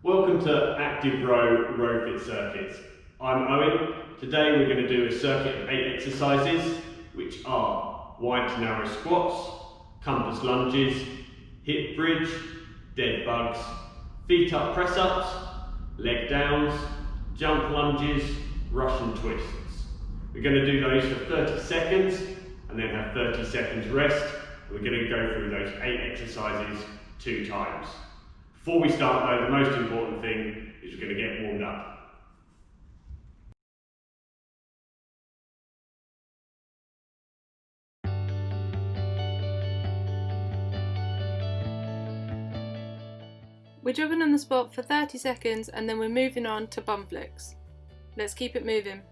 Welcome to Active Row Fit Circuits. I'm Owen. Today we're going to do a circuit of 8 exercises, which are wide to narrow squats, compass lunges, hip bridge, dead bugs, feet up press ups, leg downs, jump lunges, Russian twists. We're going to do those for 30 seconds and then have 30 seconds rest. We're going to go through those 8 exercises 2 times. Before we start though, the most important thing is we're going to get warmed up. We're jogging on the spot for 30 seconds and then we're moving on to Bonflicks. Let's keep it moving.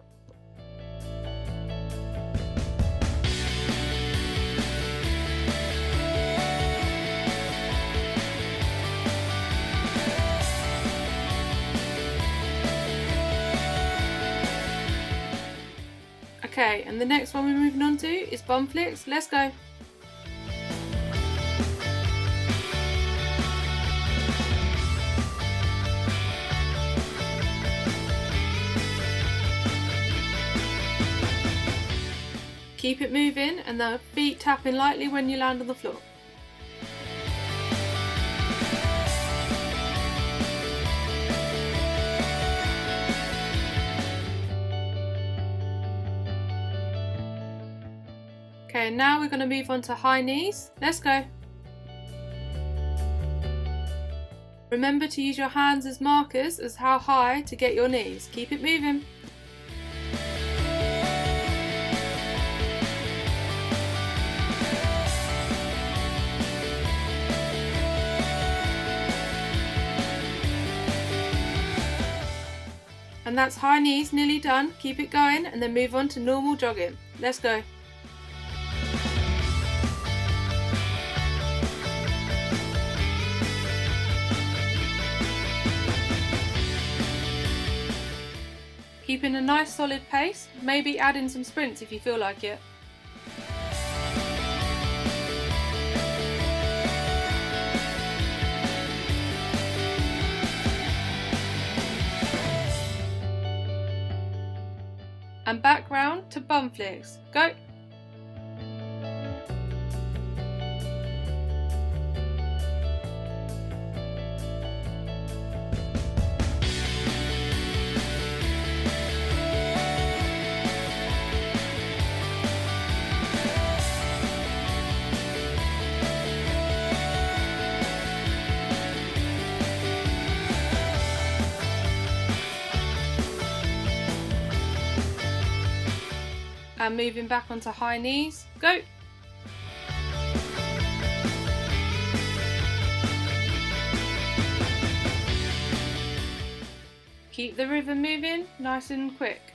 Okay, and the next one we're moving on to is Bonflicks. Let's go. Keep it moving and the feet tapping lightly when you land on the floor. Okay, now we're going to move on to high knees. Let's go. Remember to use your hands as markers as how high to get your knees. Keep it moving. And that's high knees nearly done. Keep it going and then move on to normal jogging. Let's go. Keeping a nice solid pace, maybe add in some sprints if you feel like it. And back round to Bonflicks. Go! And moving back onto high knees, go! Keep the rhythm moving, nice and quick.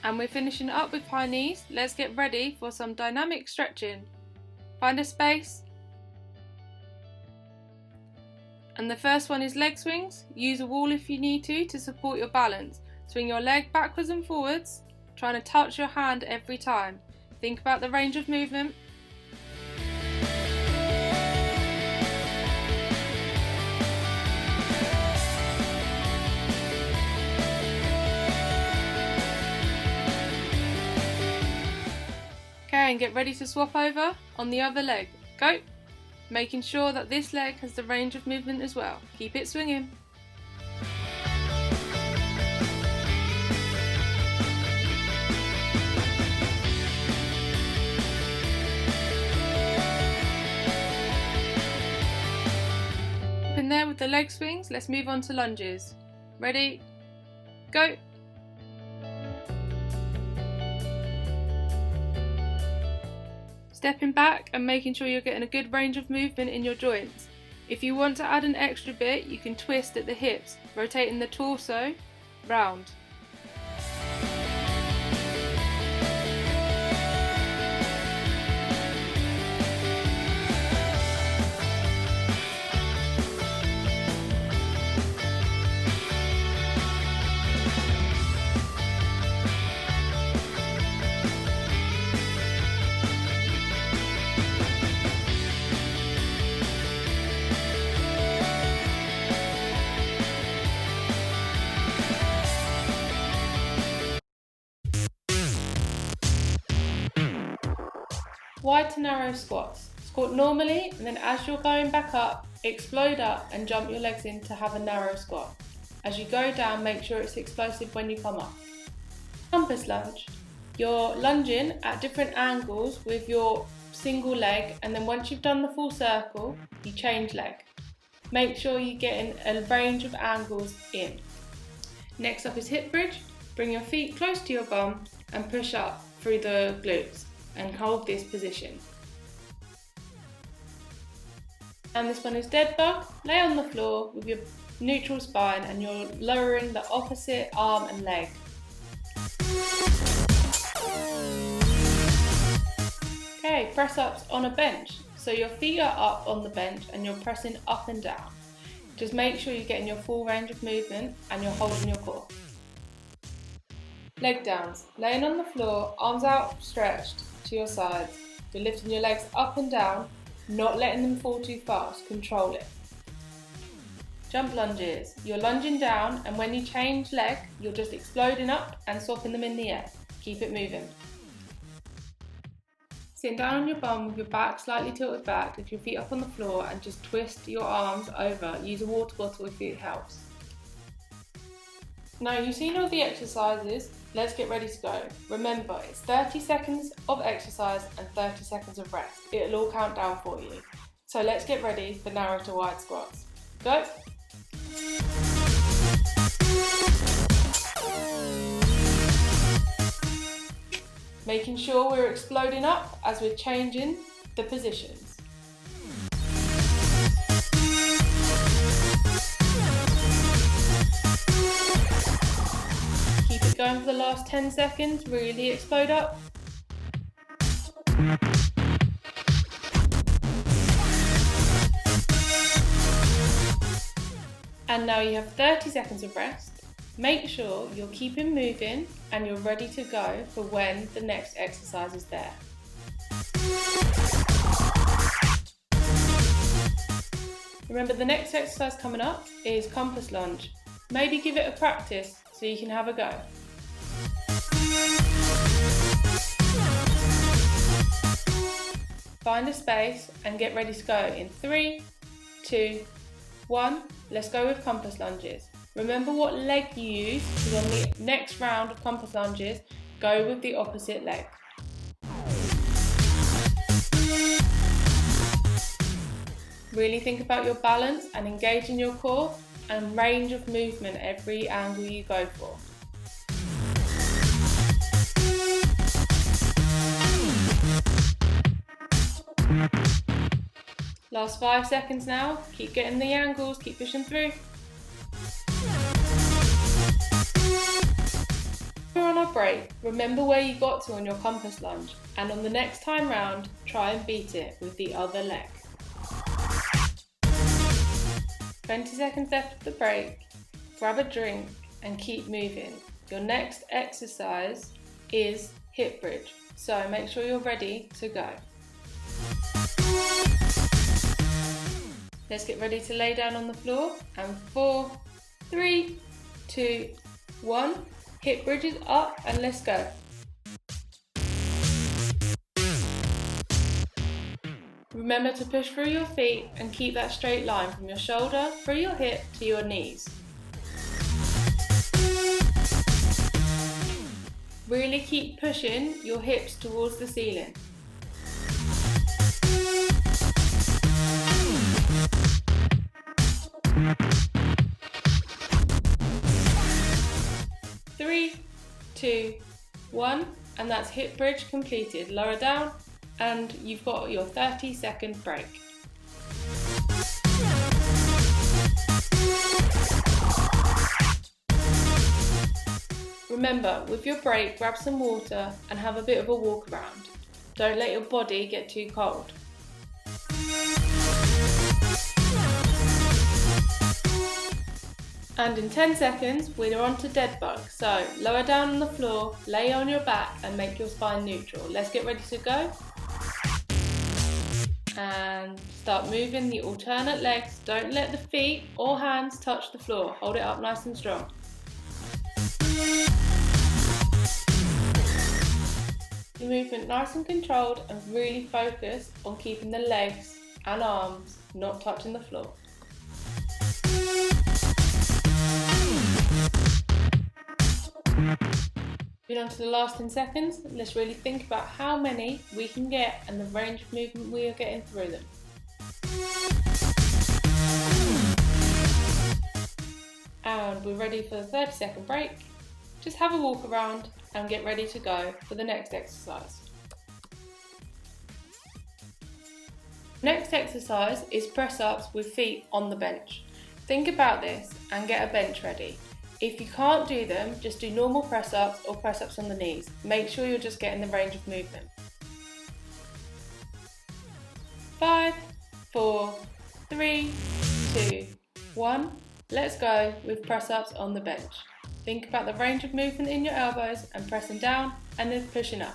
And we're finishing up with high knees. Let's get ready for some dynamic stretching. Find a space. And the first one is leg swings. Use a wall if you need to support your balance. Swing your leg backwards and forwards, trying to touch your hand every time. Think about the range of movement. Okay, and get ready to swap over on the other leg. Go! Making sure that this leg has the range of movement as well. Keep it swinging. Up in there with the leg swings, let's move on to lunges. Ready? Go! Stepping back and making sure you're getting a good range of movement in your joints. If you want to add an extra bit, you can twist at the hips, rotating the torso round. Wide to narrow squats. Squat normally, and then as you're going back up, explode up and jump your legs in to have a narrow squat. As you go down, make sure it's explosive when you come up. Compass lunge. You're lunging at different angles with your single leg, and then once you've done the full circle, you change leg. Make sure you're getting a range of angles in. Next up is hip bridge. Bring your feet close to your bum and push up through the glutes and hold this position. And this one is dead bug. Lay on the floor with your neutral spine and you're lowering the opposite arm and leg. Okay, press ups on a bench. So your feet are up on the bench and you're pressing up and down. Just make sure you're getting your full range of movement and you're holding your core. Leg downs. Laying on the floor, arms outstretched to your sides. You're lifting your legs up and down, not letting them fall too fast. Control it. Jump lunges. You're lunging down, and when you change leg, you're just exploding up and swapping them in the air. Keep it moving. Sitting down on your bum with your back slightly tilted back, lift your feet up on the floor and just twist your arms over. Use a water bottle if it helps. Now you've seen all the exercises, let's get ready to go. Remember, it's 30 seconds of exercise and 30 seconds of rest. It'll all count down for you. So let's get ready for narrow to wide squats. Go! Making sure we're exploding up as we're changing the positions. Keep it going for the last 10 seconds, really explode up. And now you have 30 seconds of rest. Make sure you're keeping moving and you're ready to go for when the next exercise is there. Remember, the next exercise coming up is compass lunge. Maybe give it a practice so you can have a go. Find a space and get ready to go in 3, 2, 1. Let's go with compass lunges. Remember what leg you use, because on the next round of compass lunges, go with the opposite leg. Really think about your balance and engage in your core and range of movement every angle you go for. Last 5 seconds now. Keep getting the angles, keep pushing through. We're on our break. Remember where you got to on your compass lunge, and on the next time round, try and beat it with the other leg. 20 seconds left of the break. Grab a drink and keep moving. Your next exercise is hip bridge, so make sure you're ready to go. Let's get ready to lay down on the floor, and 4, 3, 2, 1. Hip bridges up and let's go. Remember to push through your feet and keep that straight line from your shoulder through your hip to your knees. Really keep pushing your hips towards the ceiling. Three, 2, 1, and that's hip bridge completed. Lower down and you've got your 30-second break. Remember, with your break, grab some water and have a bit of a walk around. Don't let your body get too cold. And in 10 seconds, we're on to dead bug. So lower down on the floor, lay on your back and make your spine neutral. Let's get ready to go. And start moving the alternate legs. Don't let the feet or hands touch the floor. Hold it up nice and strong. the movement nice and controlled and really focus on keeping the legs and arms not touching the floor. Moving on to the last 10 seconds, let's really think about how many we can get and the range of movement we are getting through them. And we're ready for the 30-second break. Just have a walk around and get ready to go for the next exercise. Next exercise is press ups with feet on the bench. Think about this and get a bench ready. If you can't do them, just do normal press ups or press ups on the knees. Make sure you're just getting the range of movement. 5, 4, 3, 2, 1. Let's go with press ups on the bench. Think about the range of movement in your elbows and pressing down and then pushing up.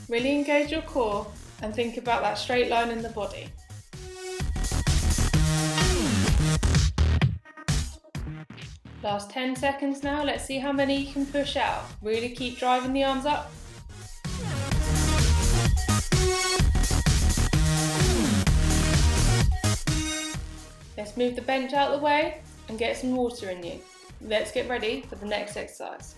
Really engage your core and think about that straight line in the body. Last 10 seconds now, let's see how many you can push out. Really keep driving the arms up. Let's move the bench out of the way and get some water in you. Let's get ready for the next exercise.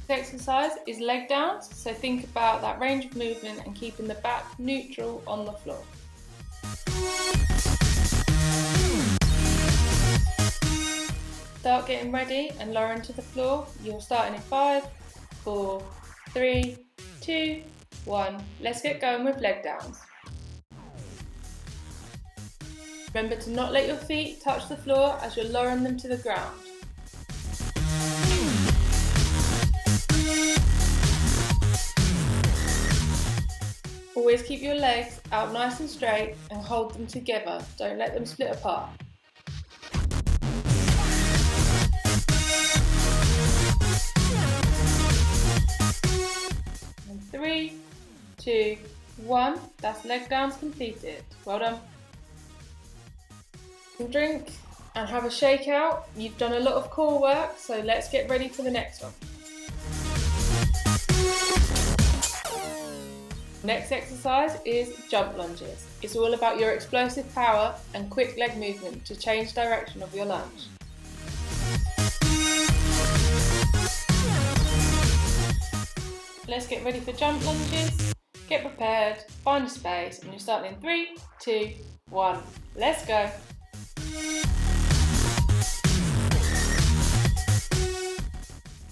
This exercise is leg downs, so think about that range of movement and keeping the back neutral on the floor. Start getting ready and lowering to the floor. You're starting in 5, 4, 3, 2, 1. Let's get going with leg downs. Remember to not let your feet touch the floor as you're lowering them to the ground. Always keep your legs out nice and straight and hold them together. Don't let them split apart. And 3, 2, 1. That's leg downs completed. Well done. Drink and have a shake out. You've done a lot of core work, so let's get ready for the next one. Next exercise is jump lunges. It's all about your explosive power and quick leg movement to change direction of your lunge. Let's get ready for jump lunges. Get prepared, find a space, and you're starting in 3, 2, 1. Let's go.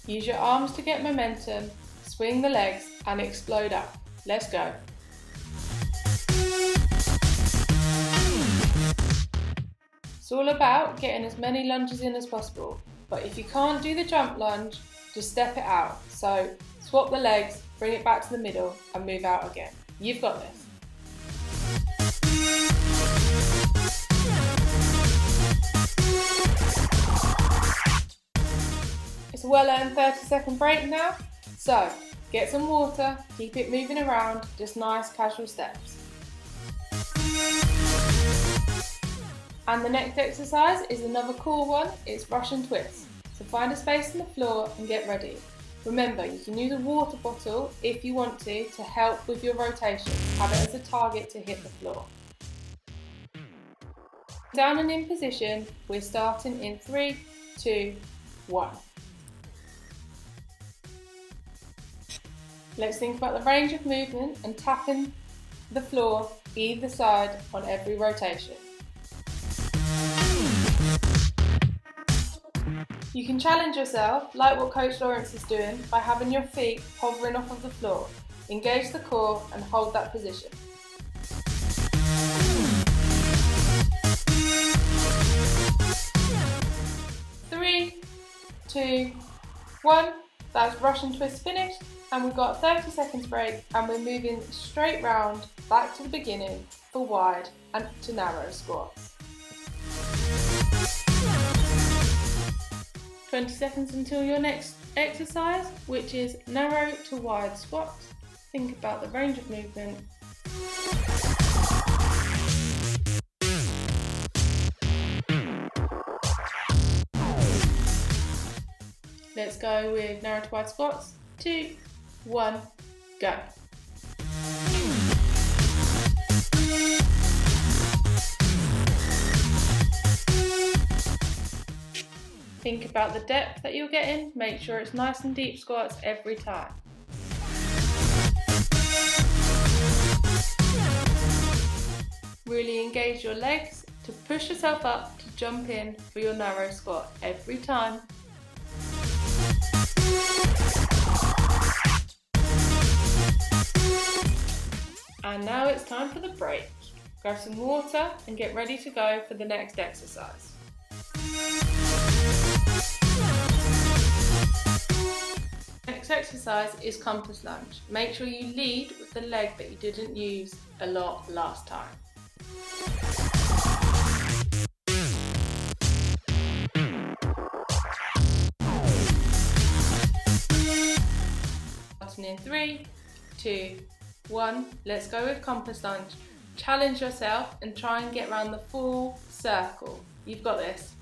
Use your arms to get momentum, swing the legs and explode up. Let's go. It's all about getting as many lunges in as possible, but if you can't do the jump lunge, just step it out. So swap the legs, bring it back to the middle and move out again. You've got this. It's a well-earned 30-second break now, so get some water, keep it moving around, just nice casual steps. And the next exercise is another cool one, it's Russian twist. So find a space on the floor and get ready. Remember, you can use a water bottle if you want to help with your rotation. Have it as a target to hit the floor. Down and in position, we're starting in 3, 2, 1. Let's think about the range of movement and tapping the floor either side on every rotation. You can challenge yourself, like what Coach Lawrence is doing, by having your feet hovering off of the floor. Engage the core and hold that position. Three, 2, 1. That's Russian twist finished, and we've got 30 seconds break, and we're moving straight round back to the beginning for wide and to narrow squats. 20 seconds until your next exercise, which is narrow to wide squats. Think about the range of movement. Let's go with narrow to wide squats. 2, 1, go. Think about the depth that you're getting. Make sure it's nice and deep squats every time. Really engage your legs to push yourself up to jump in for your narrow squat every time. And now it's time for the break. Grab some water and get ready to go for the next exercise. Next exercise is compass lunge. Make sure you lead with the leg that you didn't use a lot last time. Starting in 3, 2, 1, let's go with compass lunge. Challenge yourself and try and get around the full circle. You've got this.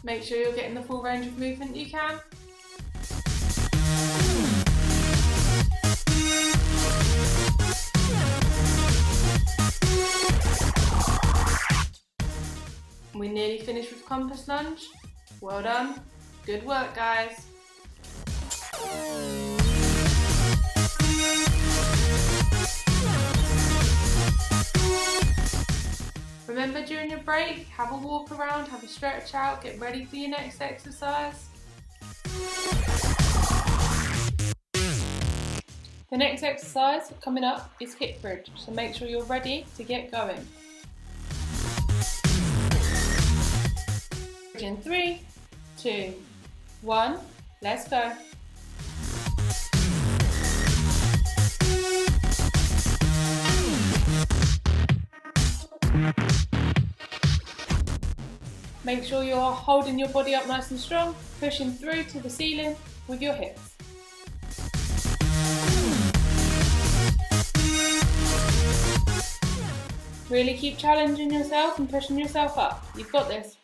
Make sure you're getting the full range of movement you can. We nearly finished with compass lunge. Well done. Good work, guys. Remember, during your break, have a walk around, have a stretch out, get ready for your next exercise. The next exercise coming up is Kickbridge, so make sure you're ready to get going. In 3, 2, 1, let's go. Make sure you're holding your body up nice and strong, pushing through to the ceiling with your hips. Really keep challenging yourself and pushing yourself up. You've got this.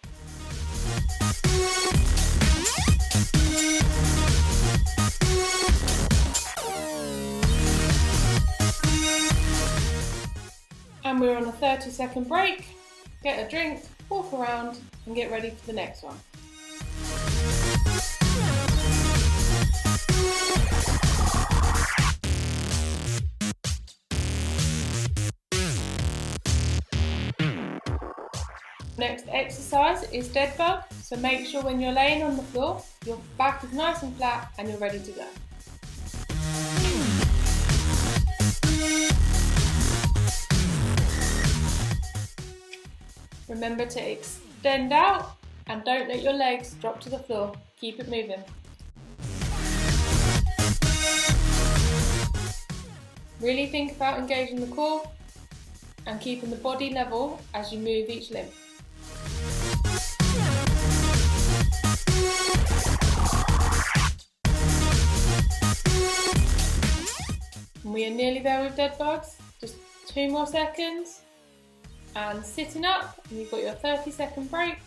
And we're on a 30-second break. Get a drink, walk around and get ready for the next one. Next exercise is dead bug, so make sure when you're laying on the floor, your back is nice and flat and you're ready to go. Remember to extend out and don't let your legs drop to the floor. Keep it moving. Really think about engaging the core and keeping the body level as you move each limb. And we are nearly there with dead bugs. Just 2 more seconds. And sitting up, and you've got your 30-second break.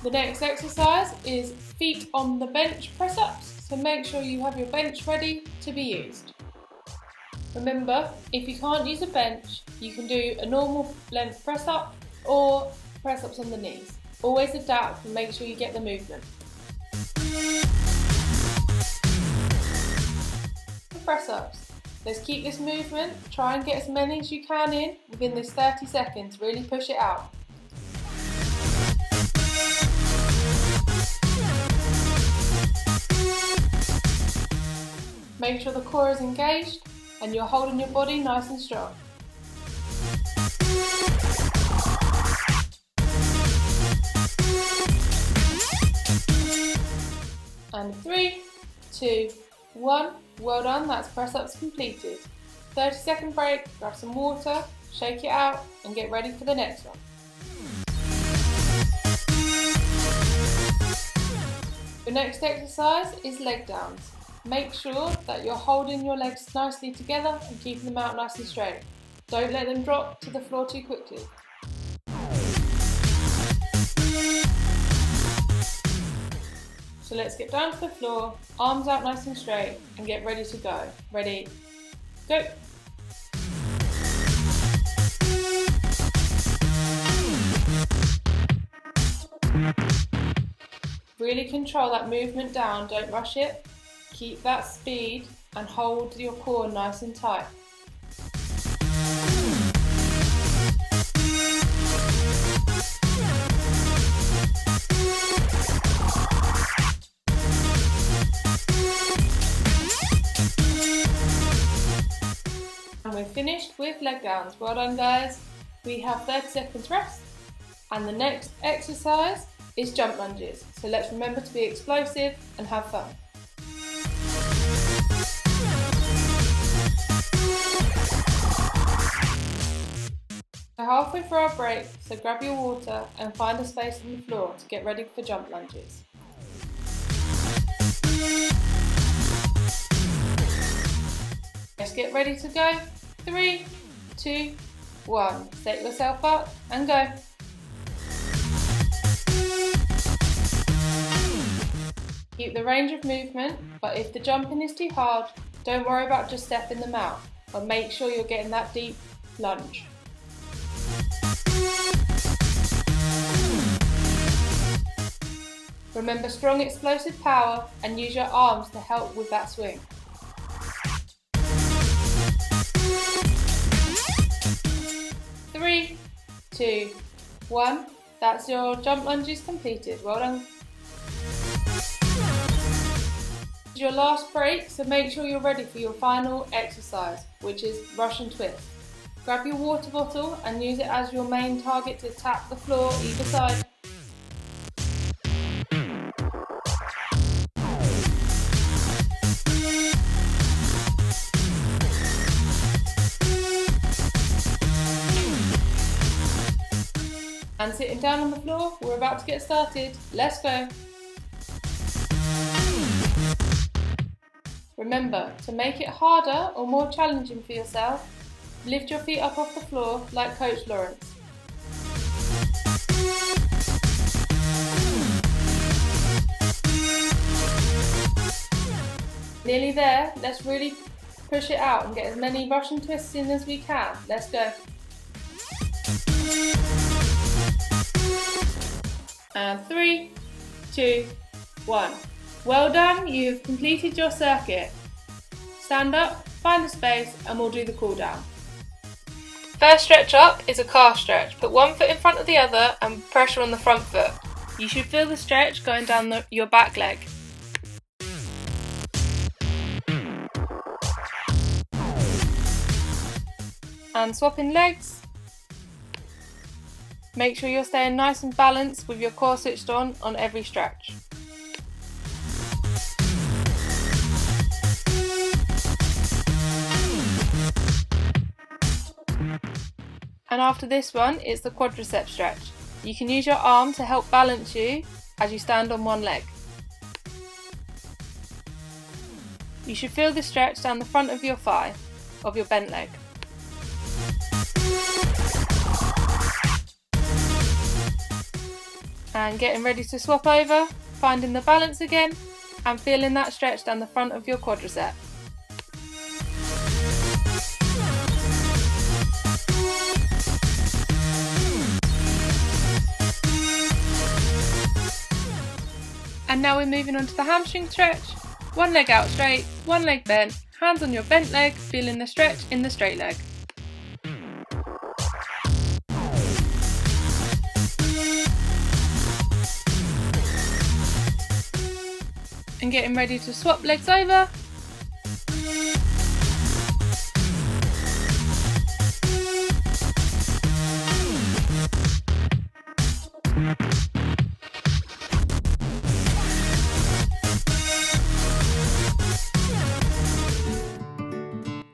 The next exercise is feet on the bench press-ups, so make sure you have your bench ready to be used. Remember, if you can't use a bench, you can do a normal length press-up or press-ups on the knees. Always adapt and make sure you get the movement. Press-ups. Let's keep this movement. Try and get as many as you can in within this 30 seconds. Really push it out. Make sure the core is engaged and you're holding your body nice and strong. And 3, 2, 1. Well done, that's press-ups completed. 30-second break, grab some water, shake it out and get ready for the next one. Your next exercise is leg downs. Make sure that you're holding your legs nicely together and keeping them out nice and straight. Don't let them drop to the floor too quickly. So let's get down to the floor, arms out nice and straight, and get ready to go. Ready, go. Really control that movement down, don't rush it. Keep that speed and hold your core nice and tight. And we're finished with leg downs. Well done, guys. We have 30 seconds rest. And the next exercise is jump lunges. So let's remember to be explosive and have fun. We're halfway through our break, so grab your water and find a space on the floor to get ready for jump lunges. Let's get ready to go. 3, 2, 1. Set yourself up and go. Keep the range of movement, but if the jumping is too hard, don't worry about just stepping them out, but make sure you're getting that deep lunge. Remember strong explosive power and use your arms to help with that swing. Three, 2, 1. That's your jump lunges completed. Well done. It's your last break, so make sure you're ready for your final exercise, which is Russian twist. Grab your water bottle and use it as your main target to tap the floor either side. And sitting down on the floor, we're about to get started. Let's go. Remember, to make it harder or more challenging for yourself, lift your feet up off the floor like Coach Lawrence. Nearly there, let's really push it out and get as many Russian twists in as we can. Let's go. And 3, 2, 1. Well done, you've completed your circuit. Stand up, find a space, and we'll do the cool down. First stretch up is a calf stretch. Put one foot in front of the other and pressure on the front foot. You should feel the stretch going down your back leg. And swapping legs. Make sure you're staying nice and balanced with your core switched on every stretch. And after this one, it's the quadricep stretch. You can use your arm to help balance you as you stand on one leg. You should feel the stretch down the front of your thigh, of your bent leg. And getting ready to swap over, finding the balance again, and feeling that stretch down the front of your quadricep. And now we're moving on to the hamstring stretch. One leg out straight, one leg bent, hands on your bent leg, feeling the stretch in the straight leg. And getting ready to swap legs over.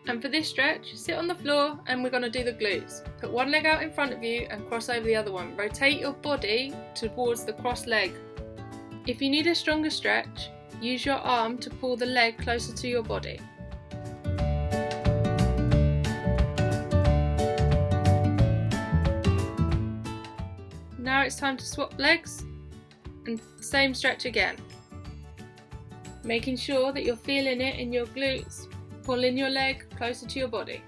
And for this stretch, sit on the floor and we're going to do the glutes. Put one leg out in front of you and cross over the other one. Rotate your body towards the crossed leg. If you need a stronger stretch, use your arm to pull the leg closer to your body. Now it's time to swap legs and same stretch again. Making sure that you're feeling it in your glutes, pulling your leg closer to your body.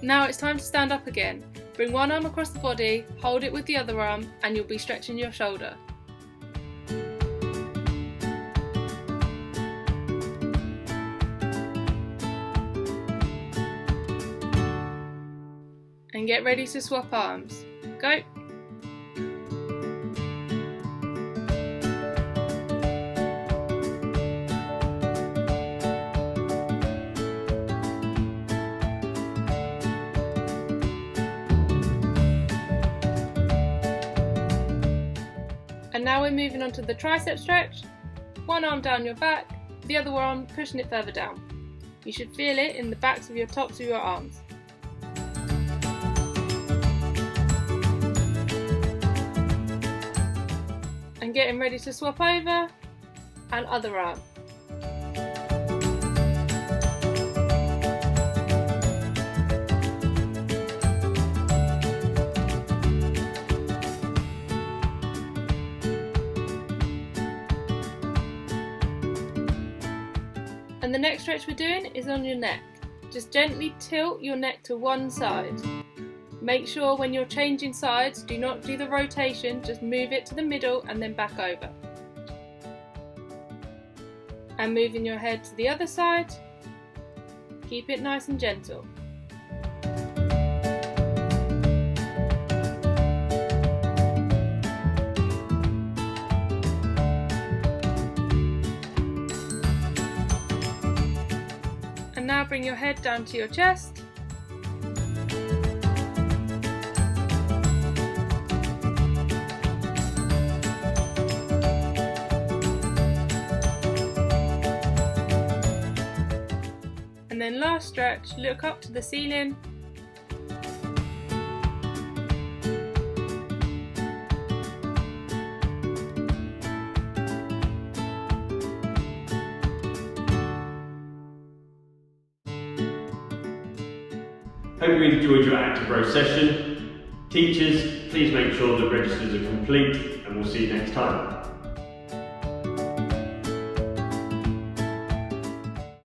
Now it's time to stand up again. Bring one arm across the body, hold it with the other arm, and you'll be stretching your shoulder. And get ready to swap arms. Go! And now we're moving on to the tricep stretch. One arm down your back, the other arm pushing it further down. You should feel it in the backs of your tops of your arms. And getting ready to swap over, and other arm. And the next stretch we're doing is on your neck. Just gently tilt your neck to one side. Make sure when you're changing sides, do not do the rotation, just move it to the middle and then back over. And moving your head to the other side, keep it nice and gentle. And now bring your head down to your chest. And then last stretch, look up to the ceiling. Hope you enjoyed your active row session. Teachers, please make sure the registers are complete and we'll see you next time.